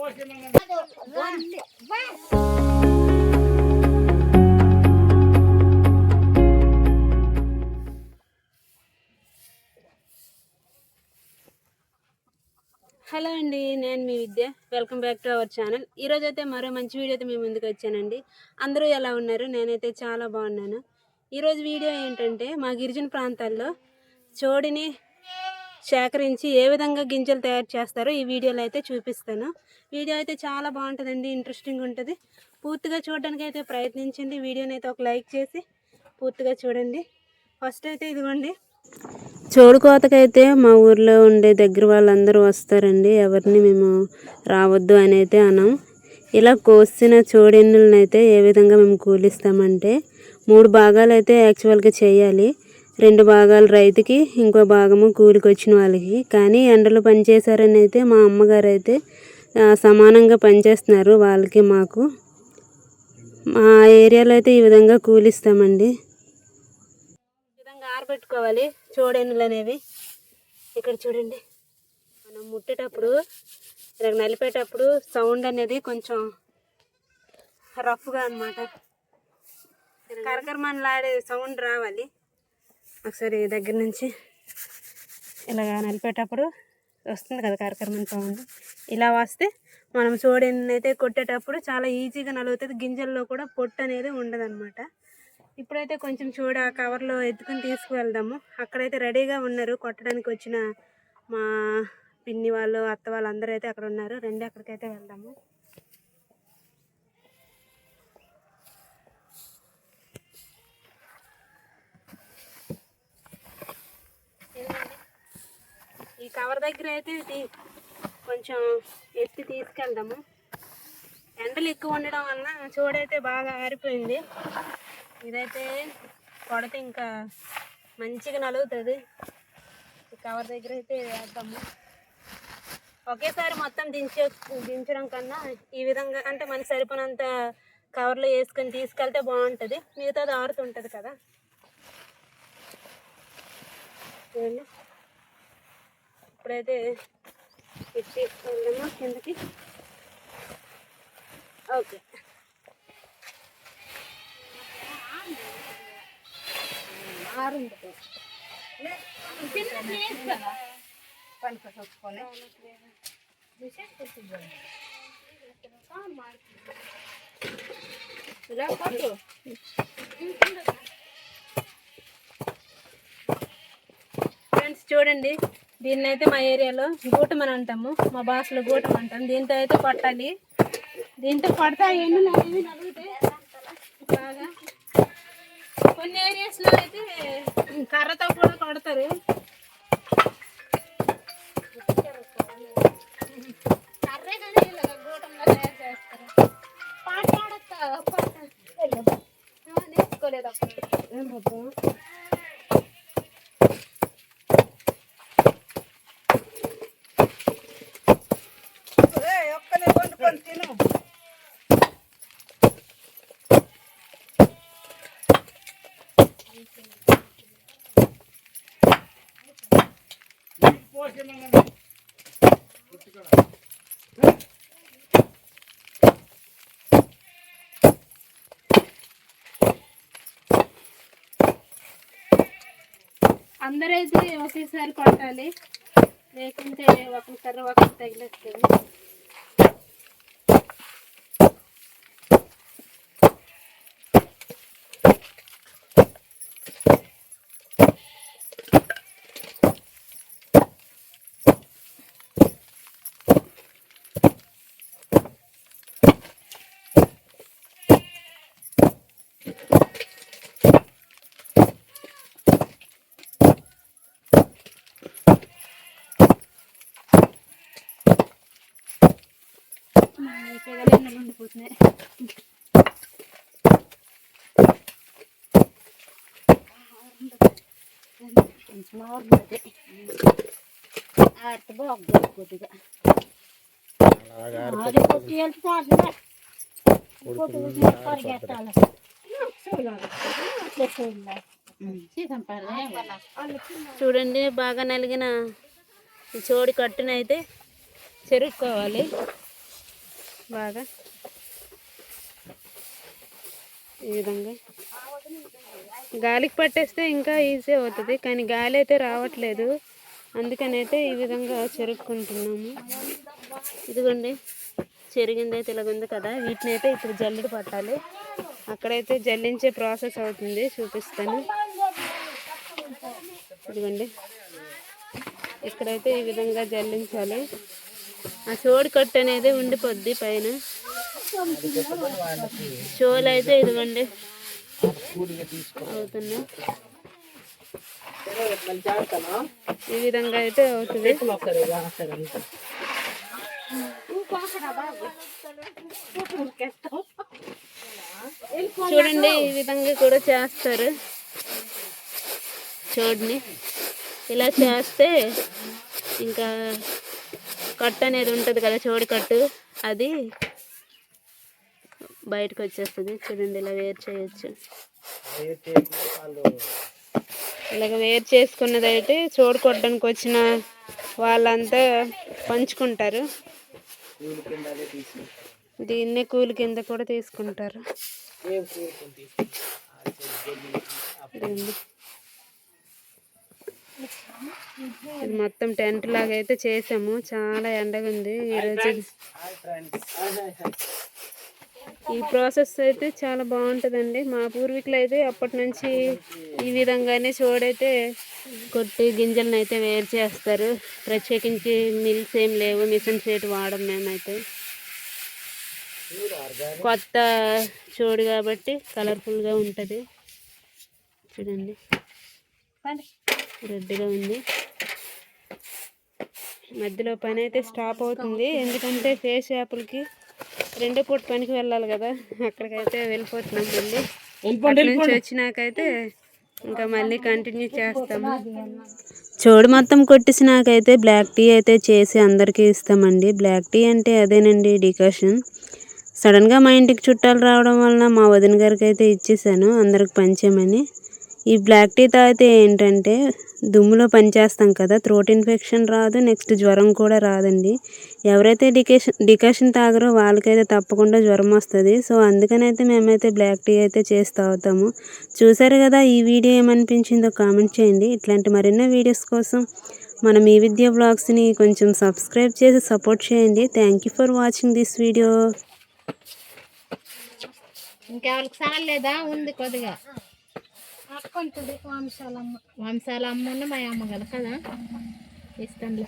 Hello అండి, నేను మీ విద్య. Welcome back to our channel. ఈరోజు అయితే మరో మంచి వీడియోతో మీ ముందుకు వచ్చానండి. అందరూ ఎలా ఉన్నారు? నేనైతే చాలా బాగున్నాను. ఈరోజు వీడియో ఏంటంటే, మా గిరిజన ప్రాంతాల్లో చోడిని సేకరించి ఏ విధంగా గింజలు తయారు చేస్తారో ఈ వీడియోలో అయితే చూపిస్తాను. వీడియో అయితే చాలా బాగుంటుందండి, ఇంట్రెస్టింగ్ ఉంటుంది. పూర్తిగా చూడడానికి అయితే ప్రయత్నించండి. వీడియోని అయితే ఒక లైక్ చేసి పూర్తిగా చూడండి. ఫస్ట్ అయితే ఇదిగోండి, చోడు కోతకైతే మా ఊర్లో ఉండే దగ్గర వాళ్ళందరూ వస్తారండి. ఎవరిని మేము రావద్దు అని అయితే అన్నాం. ఇలా కోసిన చోడెన్నులను అయితే ఏ విధంగా మేము కూలిస్తామంటే, 3 భాగాలు అయితే యాక్చువల్గా చేయాలి. 2 భాగాలు రైతుకి, ఇంకో భాగము కూలికి వచ్చిన వాళ్ళకి. కానీ ఎండలో పనిచేశారని అయితే మా అమ్మగారు అయితే సమానంగా పనిచేస్తున్నారు వాళ్ళకి మాకు. మా ఏరియాలో అయితే ఈ విధంగా కూలిస్తామండి. ఆరబెట్టుకోవాలి చోడెన్నులు అనేవి. ఇక్కడ చూడండి, మనం ముట్టేటప్పుడు ఇలా నలిపేటప్పుడు సౌండ్ అనేది కొంచెం రఫ్గా అనమాట, కరకరమనలాడే సౌండ్ రావాలి. ఒకసారి దగ్గర నుంచి ఇలాగ నలిపేటప్పుడు వస్తుంది కదా కరకరమని సౌండ్. ఇలా వస్తే మనం చోడెన్నులు అయితే కొట్టేటప్పుడు చాలా ఈజీగా నలుగుతుంది. గింజల్లో కూడా పొట్టు అనేది ఉండదు అనమాట. ఇప్పుడైతే కొంచెం చూడ కవర్లో ఎత్తుకుని తీసుకువెళ్దాము. అక్కడైతే రెడీగా ఉన్నారు కొట్టడానికి వచ్చిన మా పిన్ని వాళ్ళు, అత్త వాళ్ళు అందరూ అయితే అక్కడ ఉన్నారు. రండి అక్కడికైతే వెళ్దాము. ఈ కవర్ దగ్గర అయితే కొంచెం ఎత్తి తీసుకెళ్దాము. ఎండలు ఎక్కువ ఉండడం వలన చూడైతే బాగా ఆరిపోయింది. ఇదైతే కొడితే ఇంకా మంచిగా నలుగుతుంది. కవర్ దగ్గర అయితే వేద్దాము. ఒకేసారి మొత్తం దించడం కన్నా ఈ విధంగా అంటే మనకి సరిపోయినంత కవర్లో వేసుకొని తీసుకెళ్తే బాగుంటుంది. మిగతాది ఆరుతుంటుంది కదా. ఇప్పుడైతే ఇది తీసుకెళ్దాము కిందకి. ఓకే, ఫ్రెండ్స్ చూడండి, దీన్ని అయితే మా ఏరియాలో గూటం అని అంటాము, మా భాషలో గూటం అంటాం. దీంతో అయితే కొట్టాలి. దీంతో కొడతా ఎన్నులు అనేవి నలుగుతాయి బాగా. కొన్ని ఏరియాస్లో అయితే కర్రతో కూడా కొడతారు. కర్రే కానీ గూటంలో తయారు చేస్తారు. పాట నేర్చుకోలేదు అప్పుడు. అందరైతే ఒకేసారి కొట్టాలి, లేకుంటే ఒకరి ఒకరు తగిలేస్తుంది. ఉండిపోతున్నాయి. కొద్దిగా చూడండి, బాగా నలిగిన చోడి కట్టునైతే చెరుక్కోవాలి. బాగా ఈ విధంగా గాలికి పట్టేస్తే ఇంకా ఈజీ అవుతుంది, కానీ గాలి అయితే రావట్లేదు. అందుకని అయితే ఈ విధంగా చెరుక్కుంటున్నాము. ఇదిగోండి చెరిగింది అయితే ఇలాగుంది కదా, వీటిని అయితే ఇప్పుడు జల్లెడ పట్టాలి. అక్కడైతే జల్లించే ప్రాసెస్ అవుతుంది, చూపిస్తాను. ఇదిగోండి ఇక్కడైతే ఈ విధంగా జల్లించాలి. ఆ చోడు కట్టు అనేది ఉండిపోద్ది పైన. చోలు అయితే ఇదిగోండి అవుతుంది. ఈ విధంగా అయితే అవుతుంది. చూడండి ఈ విధంగా కూడా చేస్తారు. చూడండి ఇలా చేస్తే ఇంకా కట్టు అనేది ఉంటుంది కదా, చోడి కట్టు, అది బయటకు వచ్చేస్తుంది. చూడండి ఇలా వేరు చేయొచ్చు. ఇలాగ వేరు చేసుకున్నది అయితే చోడు కొట్టడానికి వచ్చిన వాళ్ళంతా పంచుకుంటారు. దీన్నే కూలి కింద కూడా తీసుకుంటారు. ఇది మొత్తం టెంట్ లాగా అయితే చేసాము. చాలా ఎండగా ఉంది ఈరోజు. ఈ ప్రాసెస్ అయితే చాలా బాగుంటుందండి. మా పూర్వీకులు అయితే అప్పటి నుంచి ఈ విధంగానే చోడైతే కొట్టి గింజలను అయితే వేరు చేస్తారు. ప్రత్యేకించి మిల్స్ ఏం లేవు, మిషన్ సేటు వాడం మేమైతే. కొత్త చోడు కాబట్టి కలర్ఫుల్గా ఉంటుంది. చూడండి రెడ్గా ఉంది. మధ్యలో పని అయితే స్టాప్ అవుతుంది, ఎందుకంటే ఫేస్ యాప్లకి 2 పూట పనికి వెళ్ళాలి కదా, అక్కడికైతే వెళ్ళిపోతున్నాం. మళ్ళీ నుంచి వచ్చినాకైతే ఇంకా మళ్ళీ కంటిన్యూ చేస్తాము. చోడు మొత్తం కొట్టేసినాకైతే బ్లాక్ టీ అయితే చేసి అందరికీ ఇస్తామండి. బ్లాక్ టీ అంటే అదేనండి, డికాషన్. సడన్గా మా ఇంటికి చుట్టాలు రావడం వలన మా వదిన గారికి అయితే ఇచ్చేసాను అందరికి పంచేమని. ఈ బ్లాక్ టీ తాగితే ఏంటంటే దుమ్ములో పనిచేస్తాం కదా, థ్రోట్ ఇన్ఫెక్షన్ రాదు, నెక్స్ట్ జ్వరం కూడా రాదండి. ఎవరైతే డికాషన్ తాగరో వాళ్ళకైతే తప్పకుండా జ్వరం వస్తుంది. సో అందుకనైతే మేమైతే బ్లాక్ టీ అయితే చేసి తాగుతాము. చూసారు కదా, ఈ వీడియో ఏమనిపించిందో కామెంట్ చేయండి. ఇట్లాంటి మరెన్నో వీడియోస్ కోసం మనం ఈ విద్యా బ్లాగ్స్ని కొంచెం సబ్స్క్రైబ్ చేసి సపోర్ట్ చేయండి. Thank you for watching this video. ఇంకెవరికి సాలేదా ఉంది కొద్దిగా వంశాల అమ్మ మా అమ్మ కదా ఇస్తాను.